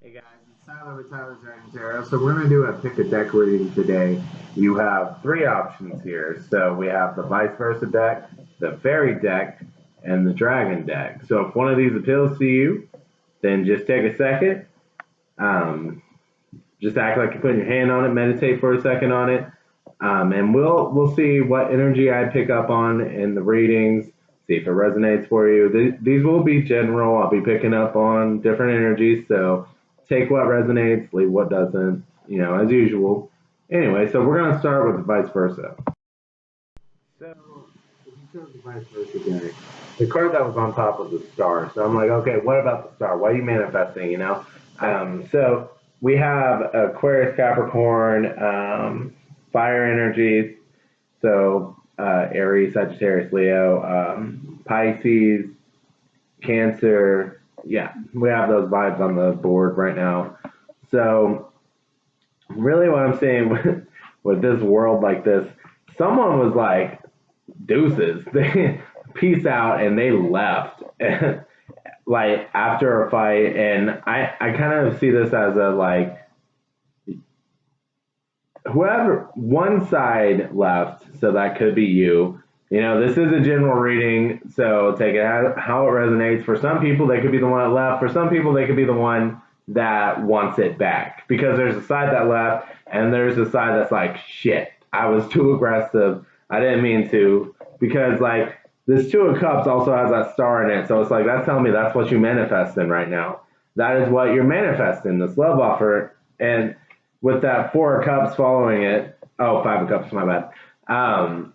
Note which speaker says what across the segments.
Speaker 1: Hey guys, it's Tyler with Tyler's Dragon Tarot. So we're going to do a pick a deck reading today. You have three options here. So we have the vice versa deck, the fairy deck, and the dragon deck. So if one of these appeals to you, then just take a second. Just act like you're putting your hand on it, meditate for a second on it, and we'll see what energy I pick up on in the readings. See if it resonates for you. These will be general. I'll be picking up on different energies, so take what resonates, leave what doesn't, as usual. Anyway, so we're going to start with the vice versa. So, if you chose the vice versa deck, the card that was on top of the star. So I'm like, okay, what about the star? Why are you manifesting, So we have Aquarius, Capricorn, fire energies. So Aries, Sagittarius, Leo, Pisces, Cancer. Yeah, we have those vibes on the board right now. So really what I'm saying with this world like this, someone was like, deuces. They peace out and they left. Like after a fight, and I kind of see this as a like whoever one side left, so that could be you. This is a general reading, so take it how it resonates. For some people, they could be the one that left. For some people, they could be the one that wants it back, because there's a side that left, and there's a side that's like, shit, I was too aggressive. I didn't mean to, because like this Two of Cups also has that star in it, so it's like that's telling me that's what you manifest in right now. That is what you're manifesting, this love offer, and with that Four of Cups following it. Oh, Five of Cups, my bad.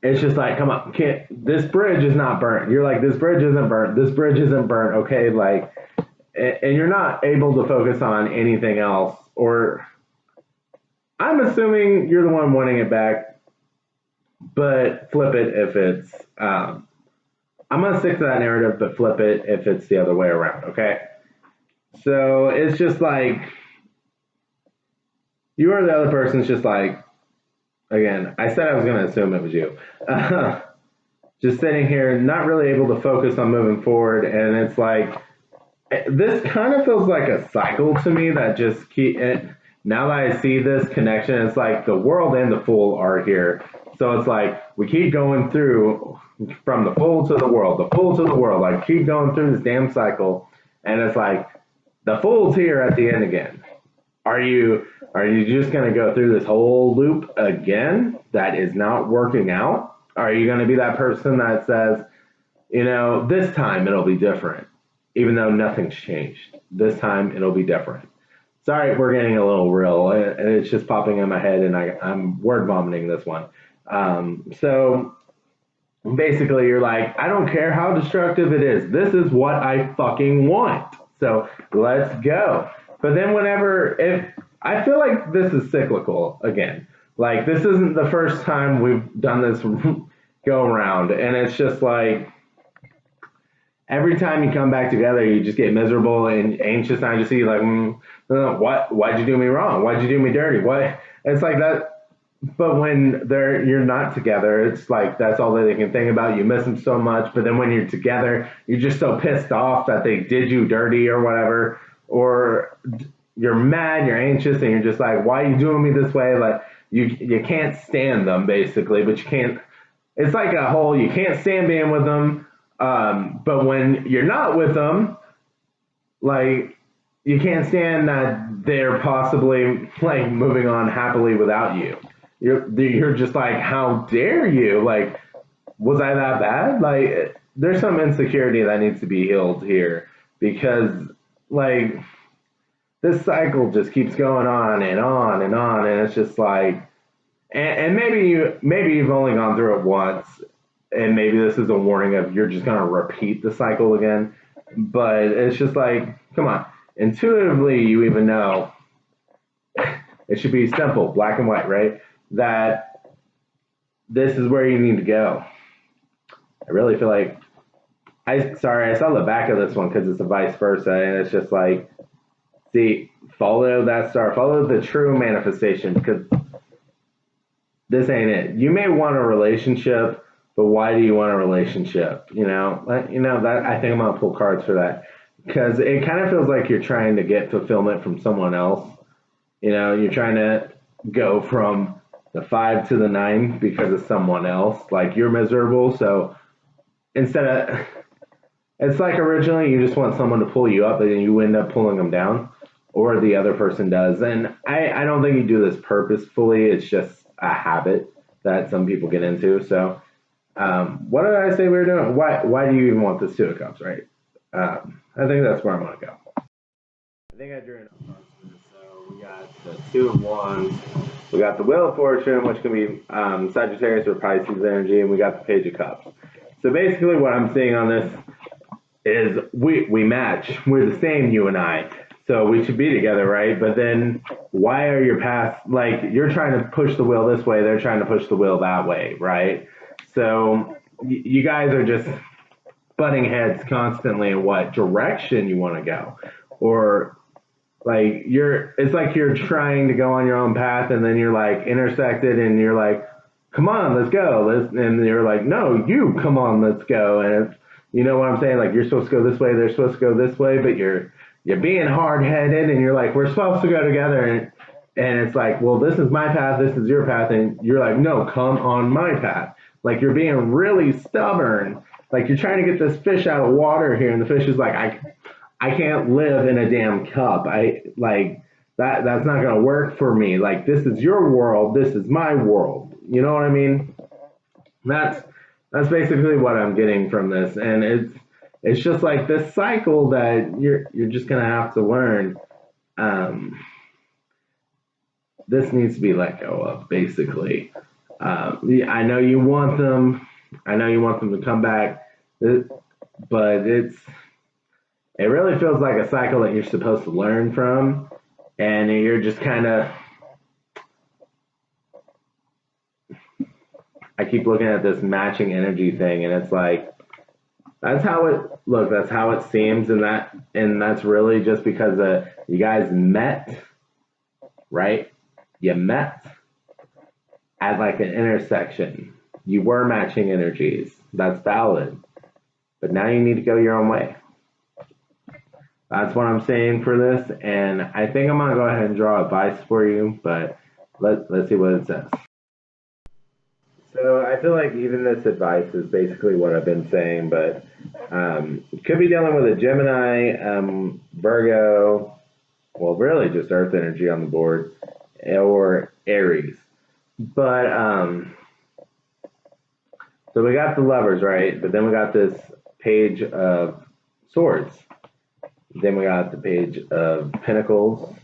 Speaker 1: It's just like, come on, this bridge is not burnt. You're like, this bridge isn't burnt. This bridge isn't burnt. Okay, like, and you're not able to focus on anything else. Or I'm assuming you're the one wanting it back, but flip it if it's. I'm gonna stick to that narrative, but flip it if it's the other way around. Okay, so it's just like you or the other person's just like, again, I said I was going to assume it was you. Just sitting here, not really able to focus on moving forward. And it's like, this kind of feels like a cycle to me that just now that I see this connection, it's like the world and the Fool are here. So it's like, we keep going through from the Fool to the world, the Fool to the world. Like, keep going through this damn cycle. And it's like, the Fool's here at the end again. Are you just going to go through this whole loop again that is not working out? Are you going to be that person that says, this time it'll be different, even though nothing's changed? This time it'll be different. Sorry, we're getting a little real, and it's just popping in my head, and I'm word vomiting this one. So basically, you're like, I don't care how destructive it is. This is what I fucking want. So let's go. But then if I feel like this is cyclical again, like this isn't the first time we've done this go around, and it's just like every time you come back together, you just get miserable and anxious, and I just see like, why'd you do me wrong? Why'd you do me dirty? What? It's like that. But when you're not together, it's like that's all that they can think about. You miss them so much, but then when you're together, you're just so pissed off that they did you dirty or whatever, or you're mad, you're anxious, and you're just like, why are you doing me this way? Like you can't stand them basically, but you can't. It's like a whole you can't stand being with them, but when you're not with them, like you can't stand that they're possibly like moving on happily without you. You're just like, how dare you? Like, was I that bad? Like, there's some insecurity that needs to be healed here, because like this cycle just keeps going on and on and on, and it's just like, and maybe you've only gone through it once, and maybe this is a warning of you're just gonna repeat the cycle again. But it's just like, come on, intuitively you even know it should be simple, black and white, right? That this is where you need to go. I really feel like I saw the back of this one because it's a vice versa, and it's just like, see, follow that star, follow the true manifestation, because this ain't it. You may want a relationship, but why do you want a relationship? That I think I'm gonna pull cards for that. because it kind of feels like you're trying to get fulfillment from someone else. You're trying to go from the 5 to the 9 because of someone else. Like you're miserable, so instead of it's like originally you just want someone to pull you up, but then you end up pulling them down, or the other person does. And I don't think you do this purposefully. It's just a habit that some people get into. So, what did I say we were doing? Why do you even want this Two of Cups, right? I think that's where I'm going to go. I think I drew enough cards for this. So, we got the Two of Wands. We got the Wheel of Fortune, which can be Sagittarius or Pisces energy, and we got the Page of Cups. So, basically, what I'm seeing on this is we match. We're the same, you and I. So we should be together, right? But then why are your paths like you're trying to push the wheel this way, they're trying to push the wheel that way, right? So you guys are just butting heads constantly in what direction you want to go. Or like it's like you're trying to go on your own path and then you're like intersected and you're like, come on, let's go. And you're like, no, you come on, let's go. And you know what I'm saying? Like you're supposed to go this way, they're supposed to go this way, but you're being hard headed and you're like, we're supposed to go together, and it's like, well, this is my path, this is your path, and you're like, no, come on my path. Like you're being really stubborn. Like you're trying to get this fish out of water here, and the fish is like, I can't live in a damn cup. I like that's not gonna work for me. Like this is your world, this is my world. You know what I mean? That's basically what I'm getting from this, and it's just like this cycle that you're just gonna have to learn. This needs to be let go of, basically. I know you want them. I know you want them to come back, but it really feels like a cycle that you're supposed to learn from, and you're just kind of. I keep looking at this matching energy thing, and it's like that's how it seems, and that's really just because you guys met, right? You met at like an intersection. You were matching energies. That's valid, but now you need to go your own way. That's what I'm saying for this, and I think I'm gonna go ahead and draw advice for you, but let's see what it says. So I feel like even this advice is basically what I've been saying, but could be dealing with a Gemini, Virgo, well, really just Earth energy on the board, or Aries. But so we got the Lovers, right? But then we got this Page of Swords. Then we got the Page of Pentacles,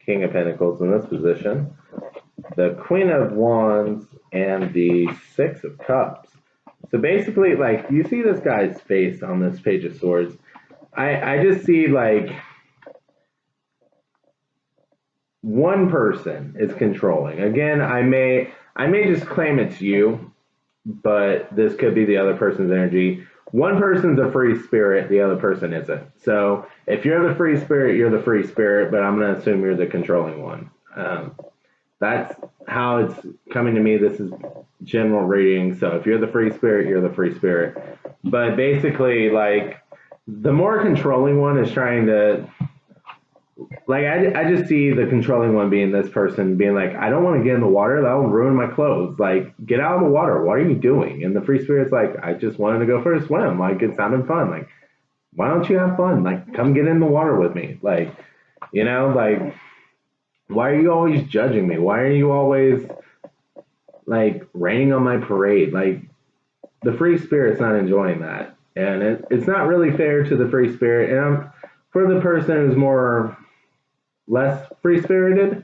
Speaker 1: King of Pentacles in this position, the Queen of Wands, and the Six of Cups. So basically, like, you see this guy's face on this Page of Swords. I just see, like, one person is controlling. Again, I may just claim it's you, but this could be the other person's energy. One person's a free spirit, the other person isn't. So if you're the free spirit, you're the free spirit, but I'm going to assume you're the controlling one. That's how it's coming to me. This is general reading. So if you're the free spirit, you're the free spirit. But basically, like, the more controlling one is trying to, like, I just see the controlling one being this person being like, I don't want to get in the water. That will ruin my clothes. Like, get out of the water. What are you doing? And the free spirit's like, I just wanted to go for a swim. Like, it sounded fun. Like, why don't you have fun? Like, come get in the water with me. Like, like, why are you always judging me? Why are you always, like, raining on my parade? Like, the free spirit's not enjoying that. And it's not really fair to the free spirit. And for the person who's less free-spirited,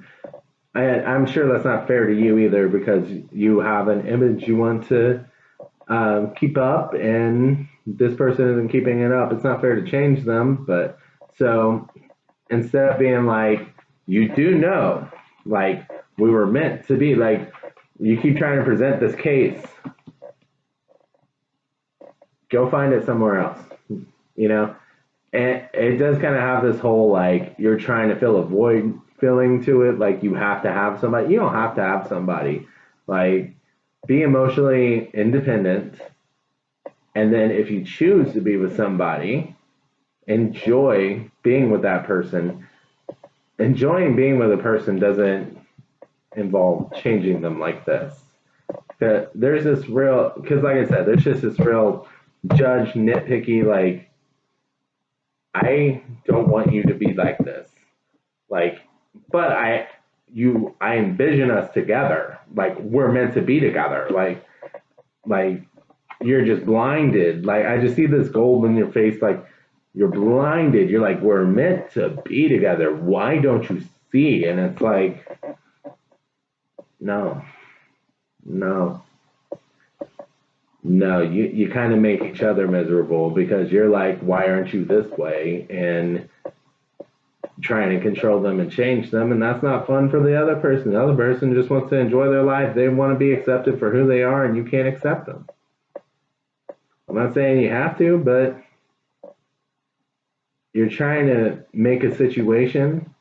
Speaker 1: I'm sure that's not fair to you either, because you have an image you want to keep up, and this person isn't keeping it up. It's not fair to change them, but so instead of being like, you do know, like, we were meant to be, like, you keep trying to present this case, go find it somewhere else, And it does kind of have this whole, like, you're trying to fill a void feeling to it. Like, you have to have somebody. You don't have to have somebody. Like, be emotionally independent. And then if you choose to be with somebody enjoy being with that person. Enjoying being with a person doesn't involve changing them like this. There's this real, because like I said, there's just this real judge, nitpicky, like, I don't want you to be like this. Like, but I envision us together. Like, we're meant to be together. Like, you're just blinded. Like, I just see this gold in your face. Like, you're blinded. You're like, we're meant to be together. Why don't you see? And it's like, no, no, no. You kind of make each other miserable because you're like, why aren't you this way? And trying to control them and change them, and that's not fun for the other person. The other person just wants to enjoy their life. They want to be accepted for who they are, and you can't accept them. I'm not saying you have to, but you're trying to make a situation,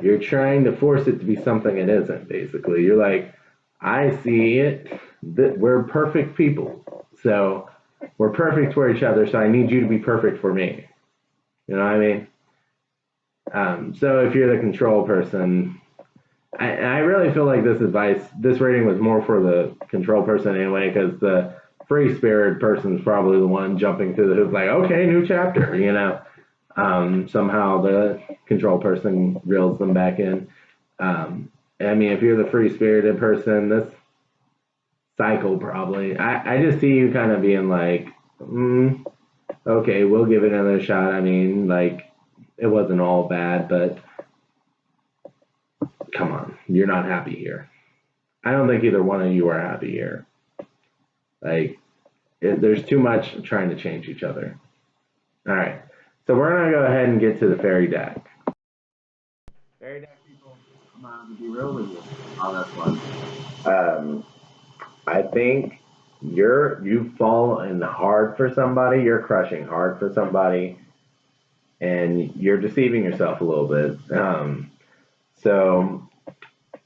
Speaker 1: you're trying to force it to be something it isn't, basically. You're like, I see it, that we're perfect people. So we're perfect for each other, so I need you to be perfect for me. You know what I mean? So if you're the control person, I really feel like this rating was more for the control person anyway, because the free spirit person's probably the one jumping through the hoop, like, okay, new chapter, you know. Somehow the control person reels them back in. I mean, if you're the free spirited person, this cycle probably, I just see you kind of being like, okay, we'll give it another shot. I mean, like, it wasn't all bad, but come on, you're not happy here. I don't think either one of you are happy here. Like, there's too much trying to change each other. All right, so we're gonna go ahead and get to the fairy deck. Fairy deck people, I'm gonna be real with you on this one. I think you've fallen hard for somebody. You're crushing hard for somebody, and you're deceiving yourself a little bit. So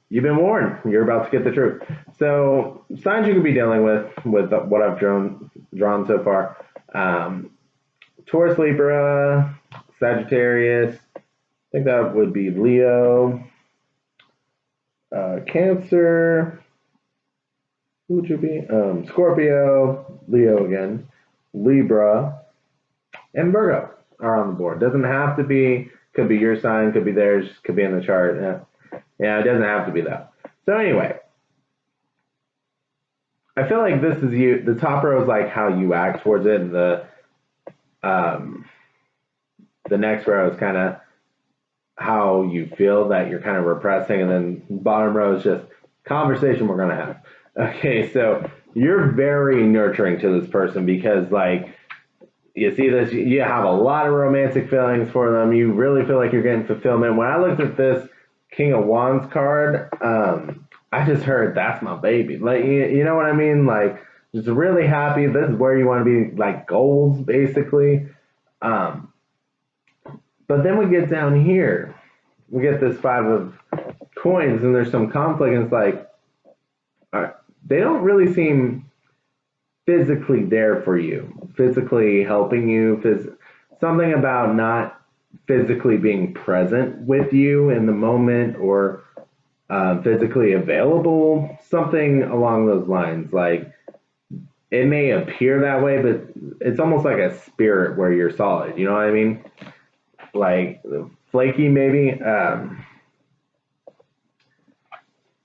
Speaker 1: you've been warned. You're about to get the truth. So signs you could be dealing with what I've drawn so far. Taurus, Libra, Sagittarius. I think that would be Leo. Cancer. Who would you be? Scorpio, Leo again, Libra, and Virgo are on the board. Doesn't have to be. Could be your sign. Could be theirs. Could be in the chart. Yeah, it doesn't have to be that. So anyway, I feel like this is you. The top row is like how you act towards it, and the next row is kind of how you feel that you're kind of repressing, and then bottom row is just conversation we're gonna have. Okay, so you're very nurturing to this person because, like, you see this, you have a lot of romantic feelings for them. You really feel like you're getting fulfillment. When I looked at this King of Wands card, I just heard that's my baby. Like, you know what I mean? Like, just really happy. This is where you want to be, like, goals, basically. But then we get down here. We get this 5 of coins, and there's some conflict, and it's like, they don't really seem physically there for you, physically helping you, something about not physically being present with you in the moment, or physically available, something along those lines. Like, it may appear that way, but it's almost like a spirit where you're solid, you know what I mean? Like, flaky maybe. And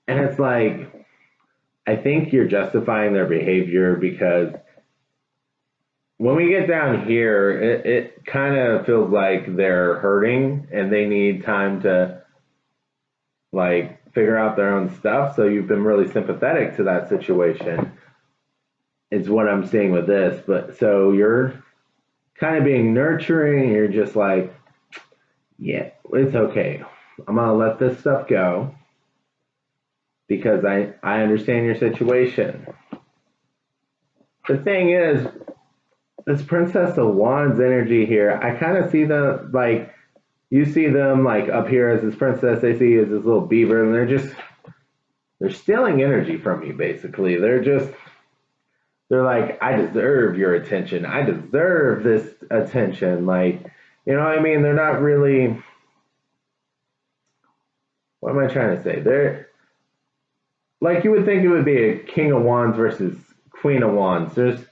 Speaker 1: it's like, I think you're justifying their behavior because when we get down here, it kind of feels like they're hurting and they need time to, like, figure out their own stuff. So you've been really sympathetic to that situation. It's what I'm seeing with this. But so you're kind of being nurturing. You're just like, yeah, it's okay. I'm going to let this stuff go because I understand your situation. The thing is, this Princess of Wands energy here, I kind of see them, like, you see them, like, up here as this princess, they see you as this little beaver, and they're stealing energy from you, basically. They're like, I deserve your attention. I deserve this attention. Like, You know what I mean? They're not really, what am I trying to say? They're like, you would think it would be a King of Wands versus Queen of Wands. There's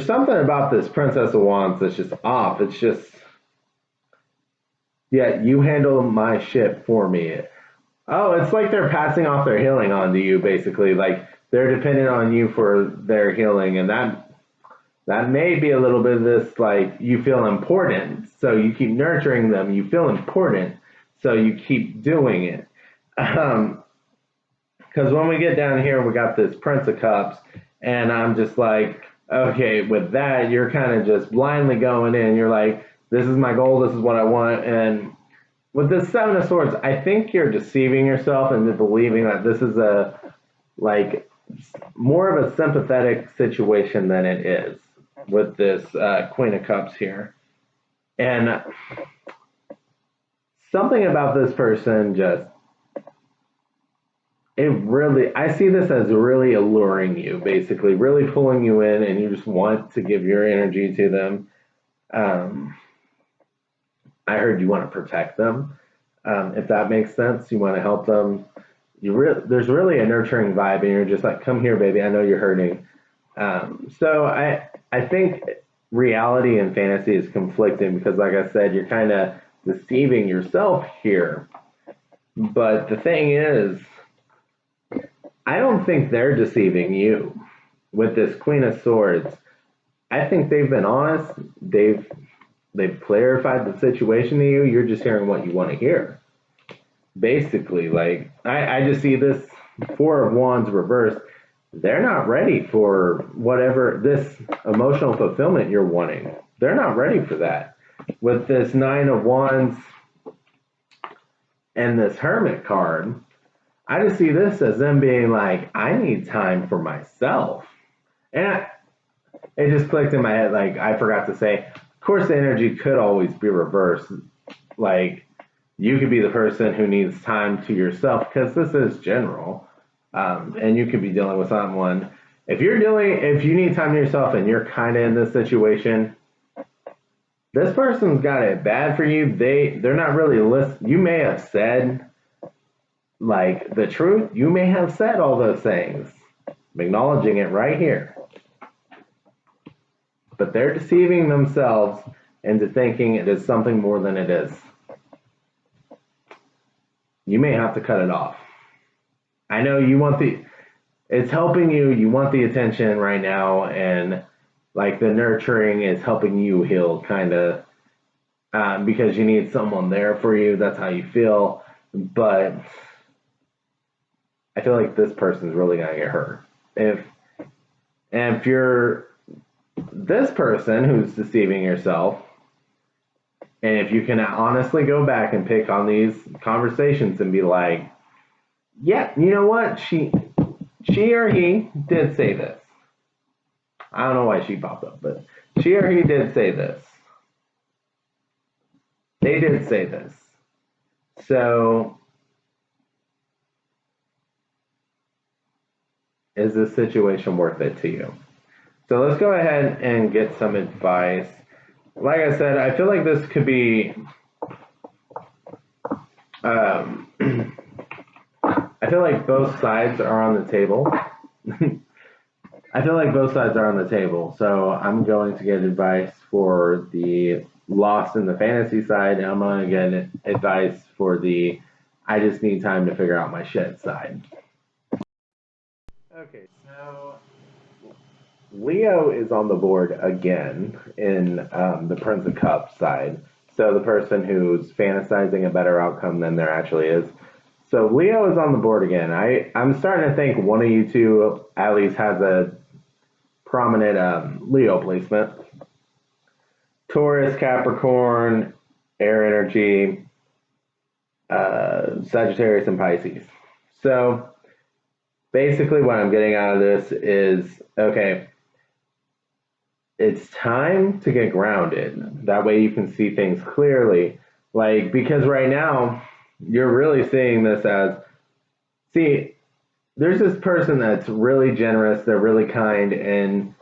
Speaker 1: something about this Princess of Wands that's just off. It's just, yeah, you handle my shit for me. Oh, it's like they're passing off their healing onto you, basically. Like they're dependent on you for their healing, and that may be a little bit of this, like you feel important, so you keep nurturing them. You feel important, so you keep doing it. Because when we get down here, we got this Prince of Cups, and I'm just like, okay, with that, you're kind of just blindly going in. You're like, this is my goal, this is what I want. And with the Seven of Swords, I think you're deceiving yourself into believing that this is a, like, more of a sympathetic situation than it is with this Queen of Cups here. And something about this person just, it really, I see this as really alluring you, basically, really pulling you in, and you just want to give your energy to them. I heard you want to protect them, if that makes sense. You want to help them. There's really a nurturing vibe, and you're just like, come here, baby. I know you're hurting. So I think reality and fantasy is conflicting because, like I said, you're kind of deceiving yourself here. But the thing is, I don't think they're deceiving you with this Queen of Swords. I think they've been honest. They've clarified the situation to you. You're just hearing what you want to hear. Basically, like I just see this Four of Wands reversed. They're not ready for whatever this emotional fulfillment you're wanting. They're not ready for that. With this Nine of Wands and this Hermit card, I just see this as them being like, I need time for myself. And it just clicked in my head, like, I forgot to say, of course, the energy could always be reversed. Like, you could be the person who needs time to yourself, because this is general. And you could be dealing with someone. If you need time to yourself and you're kind of in this situation, this person's got it bad for you. They're not really listening. You may have said, like, the truth. You may have said all those things. I'm acknowledging it right here. But they're deceiving themselves into thinking it is something more than it is. You may have to cut it off. I know it's helping you. You want the attention right now, and like the nurturing is helping you heal, kind of, because you need someone there for you. That's how you feel. But I feel like this person's really gonna get hurt. If you're this person who's deceiving yourself, and if you can honestly go back and pick on these conversations and be like, yeah, you know what? She or he did say this. I don't know why she popped up, but she or he did say this. They did say this. So, is this situation worth it to you? So let's go ahead and get some advice. Like I said, I feel like this could be I feel like both sides are on the table. I feel like both sides are on the table. So I'm going to get advice for the lost in the fantasy side, and I'm going to get advice for the I just need time to figure out my shit side. Okay, so Leo is on the board again in the Prince of Cups side. So the person who's fantasizing a better outcome than there actually is. So Leo is on the board again. I'm starting to think one of you two at least has a prominent Leo placement. Taurus, Capricorn, air energy, Sagittarius, and Pisces. So basically what I'm getting out of this is, okay, it's time to get grounded. That way you can see things clearly. Like, because right now, you're really seeing this as, there's this person that's really generous, they're really kind, and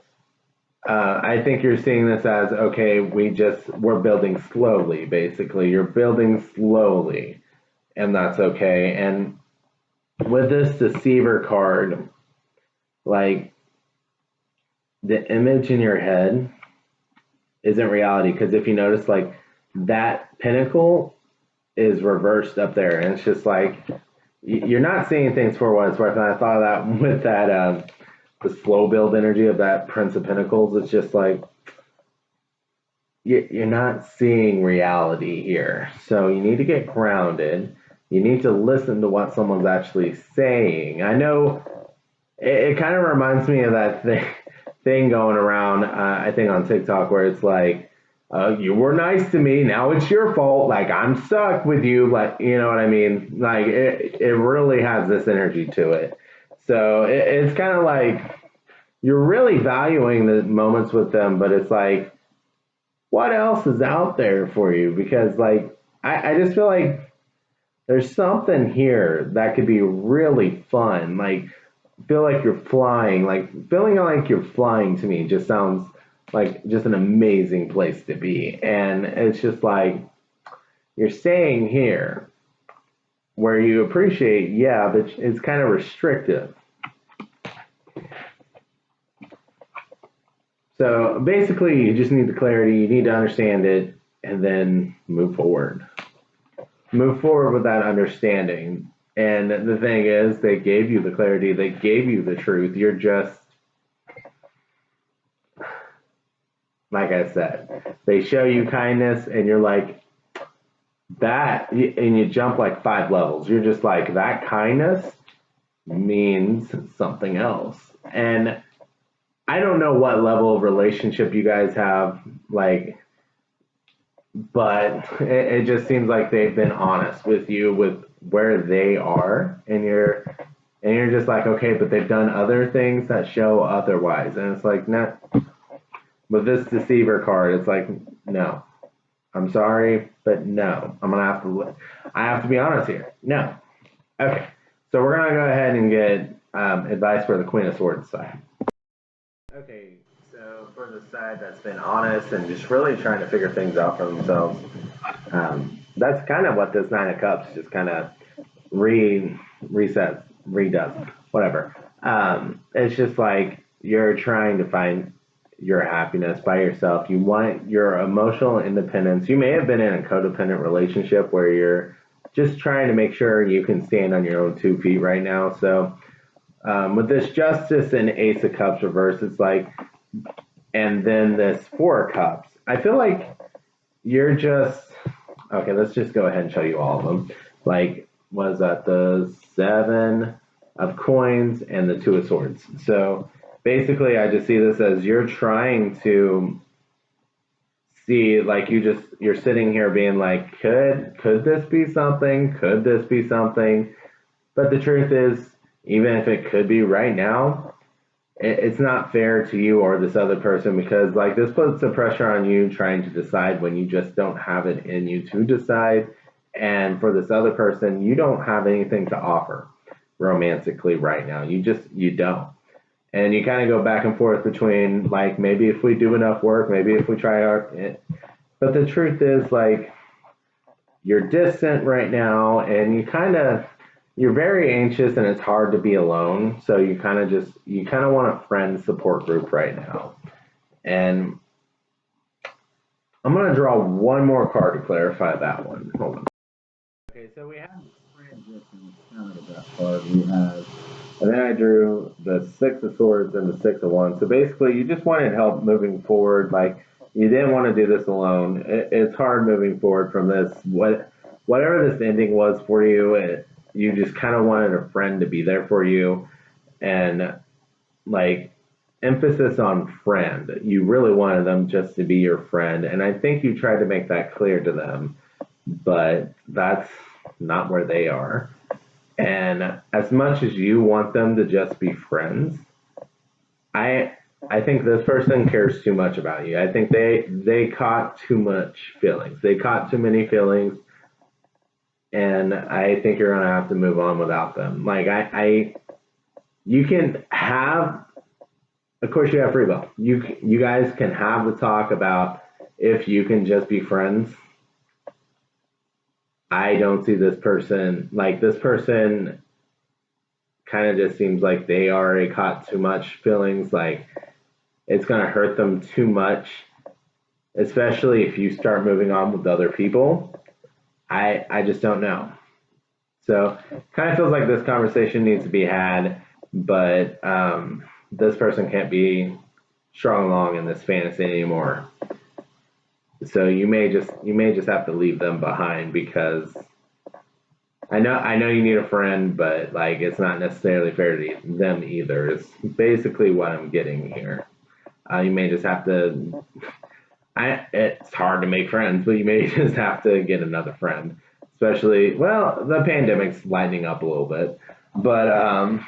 Speaker 1: I think you're seeing this as okay. We're building slowly. Basically, you're building slowly, and that's okay. And with this deceiver card, like the image in your head isn't reality because if you notice, like that pinnacle is reversed up there, and it's just like you're not seeing things for what it's worth. And I thought of that with that the slow build energy of that Prince of Pentacles. It's just like you're not seeing reality here. So you need to get grounded. You need to listen to what someone's actually saying. I know it kind of reminds me of that thing going around, I think on TikTok, where it's like, you were nice to me, now it's your fault. Like I'm stuck with you. Like you know what I mean? Like it really has this energy to it. So it's kind of like you're really valuing the moments with them, but it's like what else is out there for you? Because like I just feel like there's something here that could be really fun. Like feel like you're flying. Like feeling like you're flying to me just sounds like just an amazing place to be. And it's just like you're staying here where you appreciate, yeah, but it's kind of restrictive. So basically, you just need the clarity, you need to understand it, and then move forward. Move forward with that understanding. And the thing is, they gave you the clarity, they gave you the truth. You're just, like I said, they show you kindness, and you're like, that, and you jump like 5 levels. You're just like, that kindness means something else. And I don't know what level of relationship you guys have, like, but it just seems like they've been honest with you with where they are, and you're just like, okay, but they've done other things that show otherwise, and it's like, nah. With this deceiver card, it's like, no, I'm sorry, but no, I have to be honest here. No, okay, so we're gonna go ahead and get advice for the Queen of Swords side. Okay, so for the side that's been honest and just really trying to figure things out for themselves, that's kind of what this Nine of Cups just kind of resets, redoes, whatever. It's just like you're trying to find your happiness by yourself. You want your emotional independence. You may have been in a codependent relationship where you're just trying to make sure you can stand on your own 2 feet right now. So with this Justice and Ace of Cups reverse, it's like, and then this Four of Cups. I feel like you're just okay. Let's just go ahead and show you all of them. Like, was that the Seven of Coins and the Two of Swords? So basically, I just see this as you're trying to see, like you're sitting here being like, could this be something? Could this be something? But the truth is, even if it could be right now, it's not fair to you or this other person because like this puts the pressure on you trying to decide when you just don't have it in you to decide. And for this other person, you don't have anything to offer romantically right now. You don't. And you kind of go back and forth between like maybe if we do enough work, maybe if we try our but the truth is like you're distant right now and you're very anxious and it's hard to be alone. So you kind of want a friend support group right now. And I'm going to draw one more card to clarify that one. Hold on. Okay, so we have transition out of that card. We have, and then I drew the Six of Swords and the Six of Wands. So basically, you just wanted help moving forward. Like you didn't want to do this alone. It's hard moving forward from this. Whatever this ending was for you, you just kind of wanted a friend to be there for you, and like emphasis on friend. You really wanted them just to be your friend, and I think you tried to make that clear to them, but that's not where they are. And as much as you want them to just be friends, I I think this person cares too much about you. I think they caught too much feelings. They caught too many feelings, and I think you're gonna have to move on without them. Like you can have of course you have free will. You guys can have the talk about if you can just be friends. I don't see this person, like, this person kind of just seems like they already caught too much feelings, like it's going to hurt them too much, especially if you start moving on with other people. I just don't know. So kind of feels like this conversation needs to be had, but this person can't be strung along in this fantasy anymore. So you may just have to leave them behind, because I know you need a friend, but like it's not necessarily fair to them either. Is basically what I'm getting here. You may just have to. It's hard to make friends, but you may just have to get another friend. Especially, well, the pandemic's lightening up a little bit, but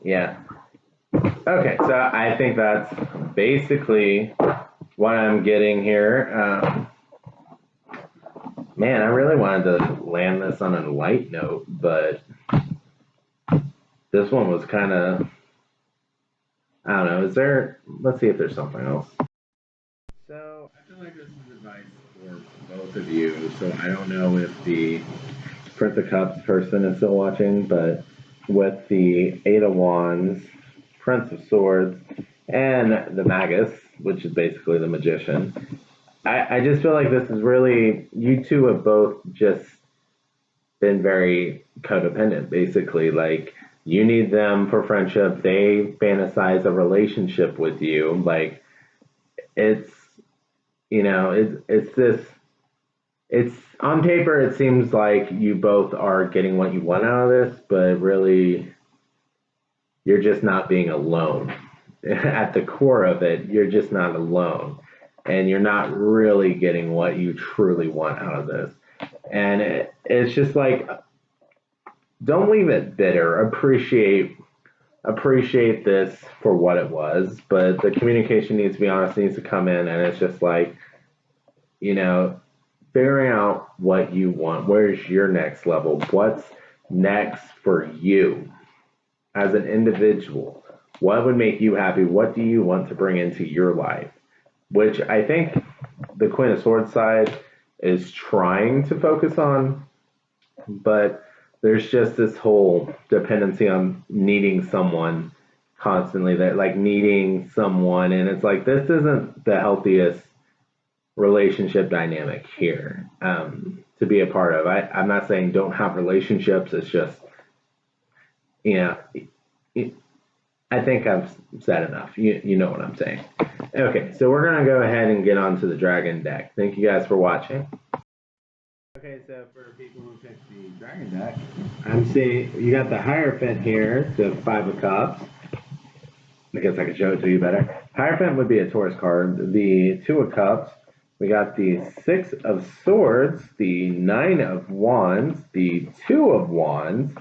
Speaker 1: yeah. Okay, so I think that's basically what I'm getting here. Man, I really wanted to land this on a light note, but this one was kind of, I don't know. Is there, let's see if there's something else. So I feel like this is advice for both of you. So I don't know if the Prince of Cups person is still watching, but with the Eight of Wands, Prince of Swords, and the Magus, which is basically the magician, I just feel like this is really, you two have both just been very codependent, basically. Like, you need them for friendship, they fantasize a relationship with you. Like, it's, it's this, it's on paper, it seems like you both are getting what you want out of this, but really, you're just not being alone. At the core of it, you're just not alone. And you're not really getting what you truly want out of this. And it's just like, don't leave it bitter. Appreciate this for what it was, but the communication needs to be honest, needs to come in, and it's just like, you know, figuring out what you want. Where's your next level? What's next for you as an individual? What would make you happy? What do you want to bring into your life? Which I think the Queen of Swords side is trying to focus on, but there's just this whole dependency on needing someone constantly, that like needing someone, and it's like this isn't the healthiest relationship dynamic here to be a part of. I'm not saying don't have relationships. It's just, you know, I think I've said enough. You know what I'm saying. Okay, so we're going to go ahead and get on to the dragon deck. Thank you guys for watching. Okay, so for people who picked the dragon deck, I'm seeing you got the Hierophant here, the Five of Cups. I guess I could show it to you better. Hierophant would be a Taurus card. The Two of Cups, we got the Six of Swords, the Nine of Wands, the Two of Wands.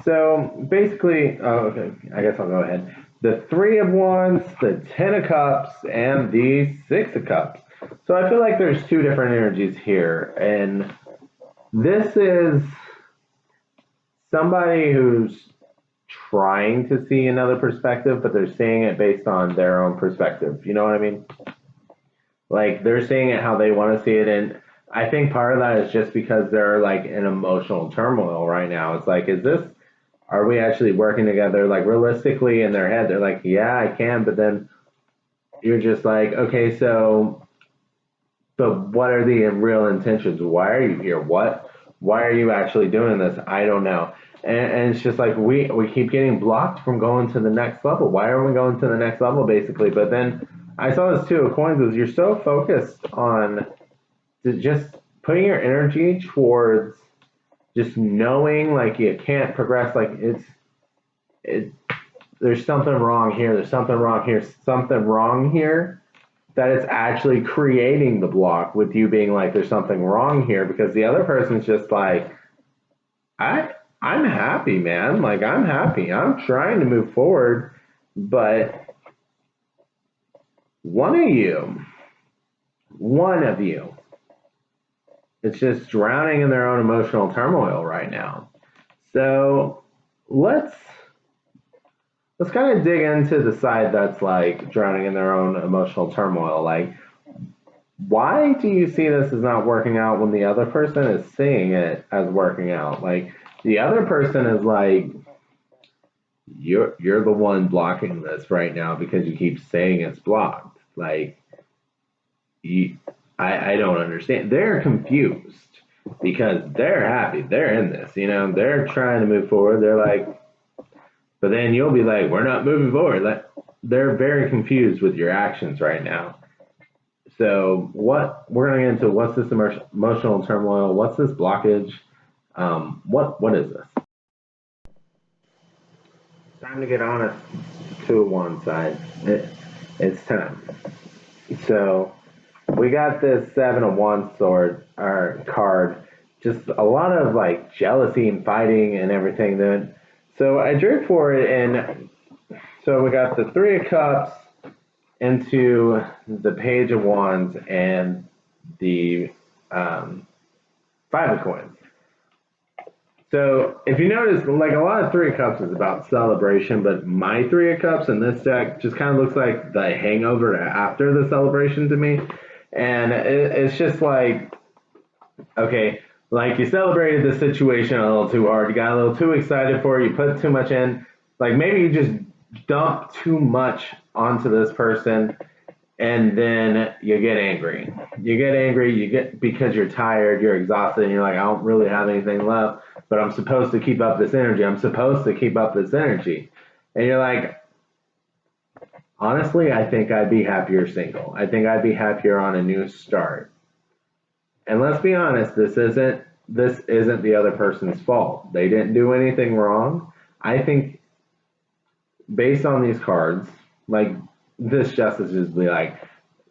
Speaker 1: So basically, oh, okay, I guess I'll go ahead. The Three of Wands, the Ten of Cups, and the Six of Cups. So I feel like there's two different energies here, and this is somebody who's trying to see another perspective, but they're seeing it based on their own perspective. You know what I mean? Like, they're seeing it how they want to see it, and I think part of that is just because they're like in emotional turmoil right now. It's like, are we actually working together? Like, realistically, in their head, they're like, yeah, I can, but then you're just like, okay, so, but what are the real intentions? Why are you here? Why are you actually doing this? I don't know. And it's just like, we keep getting blocked from going to the next level. Why are we going to the next level, basically? But then I saw this Two of Coins, is you're so focused on just putting your energy towards just knowing like you can't progress, like there's something wrong here, there's something wrong here, something wrong here, that it's actually creating the block with you being like, there's something wrong here, because the other person's just like, I'm happy, man. Like, I'm happy. I'm trying to move forward, but one of you, it's just drowning in their own emotional turmoil right now. So let's let's kind of dig into the side that's like drowning in their own emotional turmoil. Like, why do you see this as not working out when the other person is seeing it as working out? Like, the other person is like, you're the one blocking this right now because you keep saying it's blocked. Like, you, I don't understand. They're confused because they're happy. They're in this, they're trying to move forward. They're like, but then you'll be like, we're not moving forward. Like, they're very confused with your actions right now. So what we're going to get into, what's this emotional turmoil? What's this blockage? What is this? Time to get honest to one side. It's time. So we got this Seven of Wands sword or card. Just a lot of like jealousy and fighting and everything. Then, so I drew for it, and so we got the Three of Cups into the Page of Wands and the Five of Coins. So if you notice, like a lot of Three of Cups is about celebration, but my Three of Cups in this deck just kind of looks like the hangover after the celebration to me. And it's just like, okay, like you celebrated the situation a little too hard, you got a little too excited for it, you put too much in. Like maybe you just dump too much onto this person, and then you get angry. You get because you're tired, you're exhausted, and you're like, I don't really have anything left, but I'm supposed to keep up this energy. And you're like, honestly, I think I'd be happier single. I think I'd be happier on a new start. And let's be honest, this isn't the other person's fault. They didn't do anything wrong. I think based on these cards, like this justice is be like,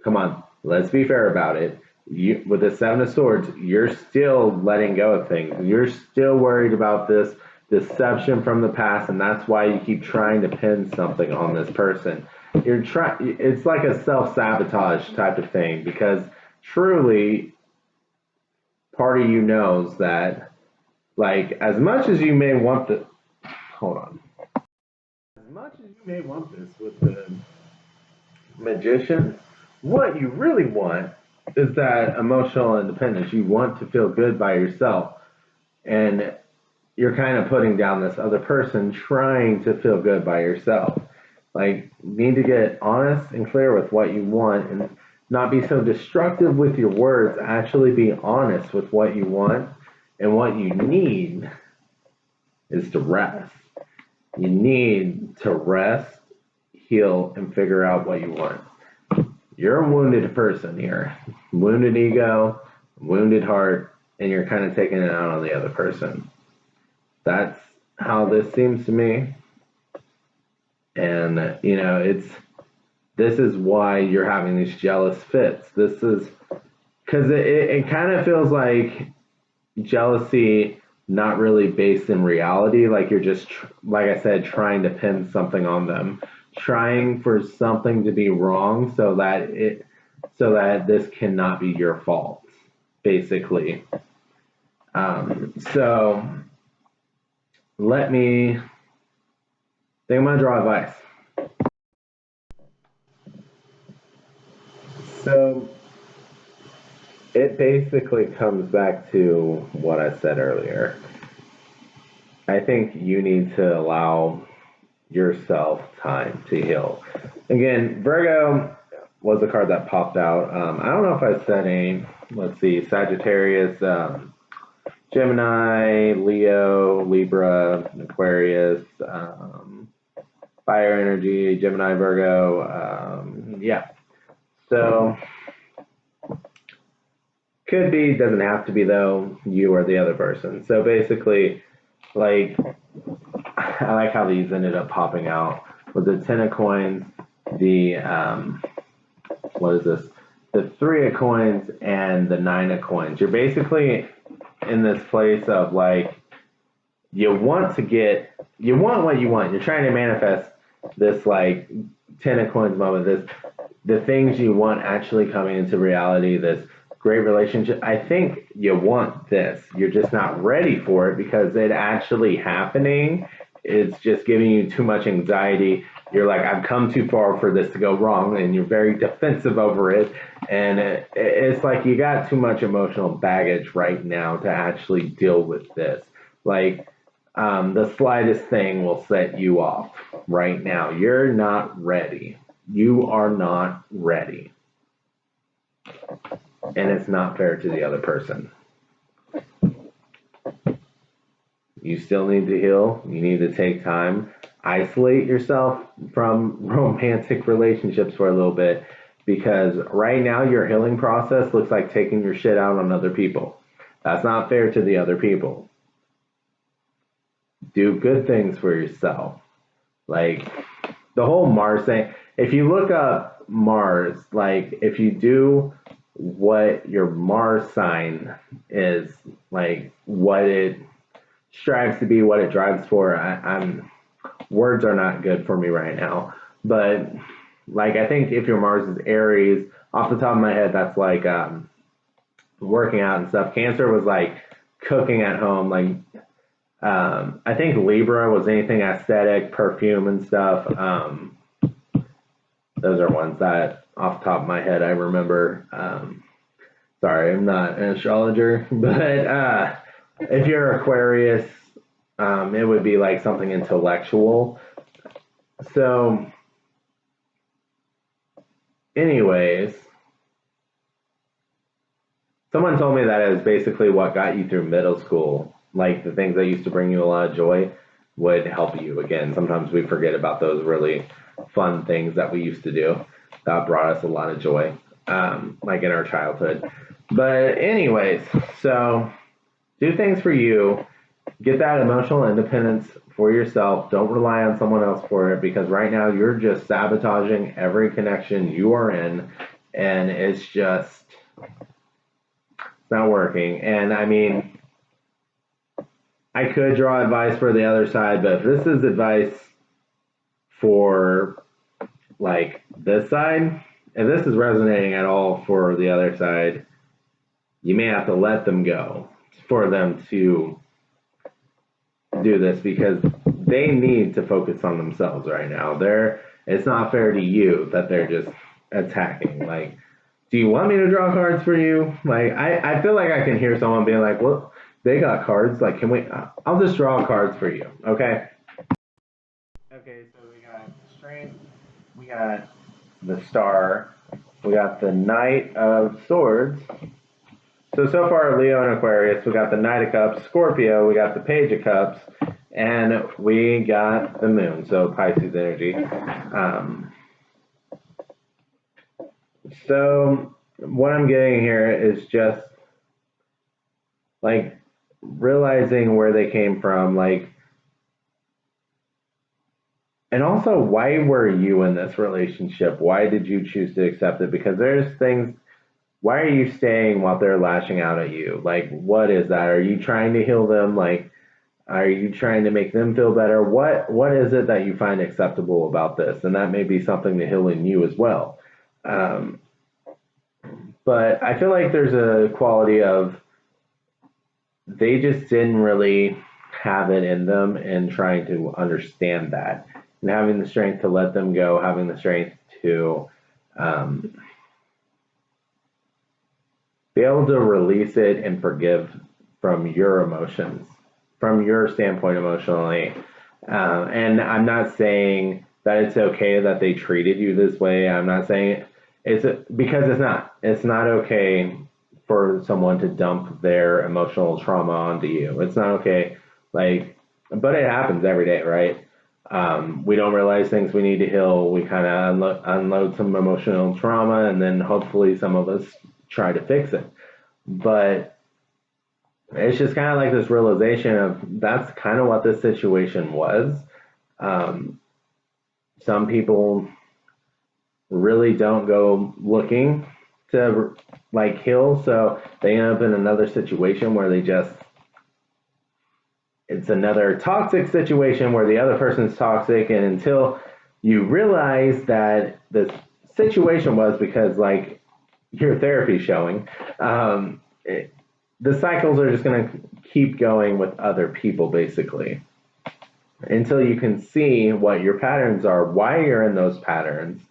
Speaker 1: come on, let's be fair about it. You, with the Seven of Swords, you're still letting go of things. You're still worried about this deception from the past, and that's why you keep trying to pin something on this person. You're trying. It's like a self-sabotage type of thing because truly, part of you knows that, like, as much as you may want the, hold on, as much as you may want this with the Magician, what you really want is that emotional independence. You want to feel good by yourself. And you're kind of putting down this other person trying to feel good by yourself. Like, you need to get honest and clear with what you want and not be so destructive with your words. Actually, be honest with what you want, and what you need is to rest. You need to rest, heal, and figure out what you want. You're a wounded person here. Wounded ego, wounded heart, and you're kind of taking it out on the other person. That's how this seems to me. And, this is why you're having these jealous fits. This is because it kind of feels like jealousy not really based in reality. Like you're just, like I said, trying to pin something on them, trying for something to be wrong so that this cannot be your fault, basically. So let me think. I'm gonna draw advice. So it basically comes back to what I said earlier. I think you need to allow yourself time to heal. Again, Virgo was a card that popped out. I don't know if I said any. Let's see, Sagittarius, Gemini, Leo, Libra, Aquarius, fire energy, Gemini, Virgo. Yeah. So could be, doesn't have to be though, you or the other person. So basically, like, I like how these ended up popping out with the Ten of Coins, the, what is this? The Three of Coins and the Nine of Coins. You're basically in this place of like, you want what you want. You're trying to manifest this like Ten of Coins moment, the things you want actually coming into reality, this great relationship. I think you want this. You're just not ready for it because it actually happening it's just giving you too much anxiety. You're like, I've come too far for this to go wrong, and you're very defensive over it. And it's like you got too much emotional baggage right now to actually deal with this. Like, the slightest thing will set you off right now. You're not ready. You are not ready. And it's not fair to the other person. You still need to heal. You need to take time. Isolate yourself from romantic relationships for a little bit, because right now your healing process looks like taking your shit out on other people. That's not fair to the other people. Do good things for yourself. Like the whole Mars thing, if you look up Mars, like if you do what your Mars sign is, like what it strives to be, what it drives for, I'm words are not good for me right now. But like I think if your Mars is Aries, off the top of my head, that's like working out and stuff. Cancer was like cooking at home, like I think Libra was anything aesthetic, perfume and stuff. Those are ones that off the top of my head I remember. Sorry, I'm not an astrologer, but if you're Aquarius, it would be like something intellectual. So, anyways, someone told me that it was basically what got you through middle school. Like the things that used to bring you a lot of joy would help you. Again, sometimes we forget about those really fun things that we used to do that brought us a lot of joy, like in our childhood. But anyways, so do things for you. Get that emotional independence for yourself. Don't rely on someone else for it, because right now you're just sabotaging every connection you are in, and it's not working. And I mean, I could draw advice for the other side, but if this is advice for like this side, if this is resonating at all for the other side, you may have to let them go for them to do this, because they need to focus on themselves right now. It's not fair to you that they're just attacking. Like, do you want me to draw cards for you? Like, I feel like I can hear someone being like, well, they got cards. Like, can we? I'll just draw cards for you. Okay. Okay. So we got strength. We got the star. We got the Knight of Swords. So far, Leo and Aquarius. We got the Knight of Cups. Scorpio. We got the Page of Cups, and we got the Moon. So Pisces energy. So what I'm getting here is just like realizing where they came from, like, and also why were you in this relationship? Why did you choose to accept it? Because there's things. Why are you staying while they're lashing out at you? Like, what is that? Are you trying to heal them? Like, are you trying to make them feel better? What is it that you find acceptable about this? And that may be something to heal in you as well. But I feel like there's a quality of they just didn't really have it in them, and trying to understand that, and having the strength to let them go, having the strength to be able to release it and forgive from your emotions, from your standpoint emotionally. And I'm not saying that it's okay that they treated you this way. I'm not saying because it's not. It's not okay for someone to dump their emotional trauma onto you. It's not okay. Like, but it happens every day, right? We don't realize things we need to heal. We kind of unload some emotional trauma, and then hopefully some of us try to fix it. But it's just kind of like this realization of that's kind of what this situation was. Some people really don't go looking to like heal, so they end up in another situation where it's another toxic situation where the other person's toxic, and until you realize that the situation was because like your therapy showing, the cycles are just going to keep going with other people basically. until you can see what your patterns are, why you're in those patterns.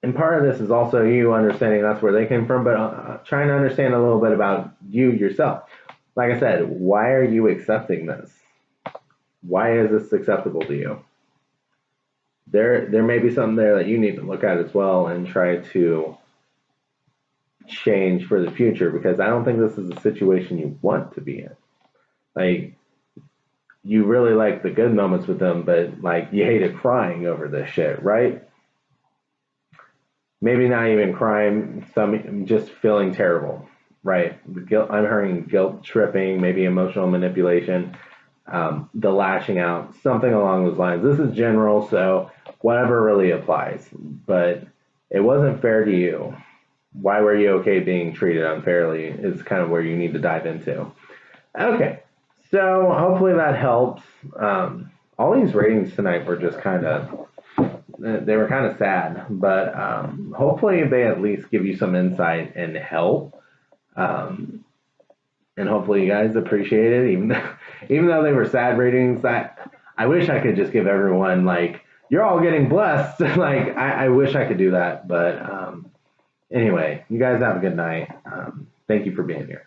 Speaker 1: And part of this is also you understanding that's where they came from, but trying to understand a little bit about you yourself. Like I said, why are you accepting this? Why is this acceptable to you? There may be something there that you need to look at as well and try to change for the future, because I don't think this is a situation you want to be in. Like, you really like the good moments with them, but like you hated crying over this shit, right? Maybe not even crying, some just feeling terrible, right? The guilt, I'm hearing guilt tripping, maybe emotional manipulation, the lashing out, something along those lines. This is general, so whatever really applies. But it wasn't fair to you. Why were you okay being treated unfairly is kind of where you need to dive into. Okay, so hopefully that helps. All these ratings tonight were just kind of, they were kind of sad, but hopefully they at least give you some insight and help. Um, and hopefully you guys appreciate it, even though they were sad ratings. I wish I could just give everyone like, you're all getting blessed. Like I wish I could do that, but anyway, you guys have a good night. Thank you for being here.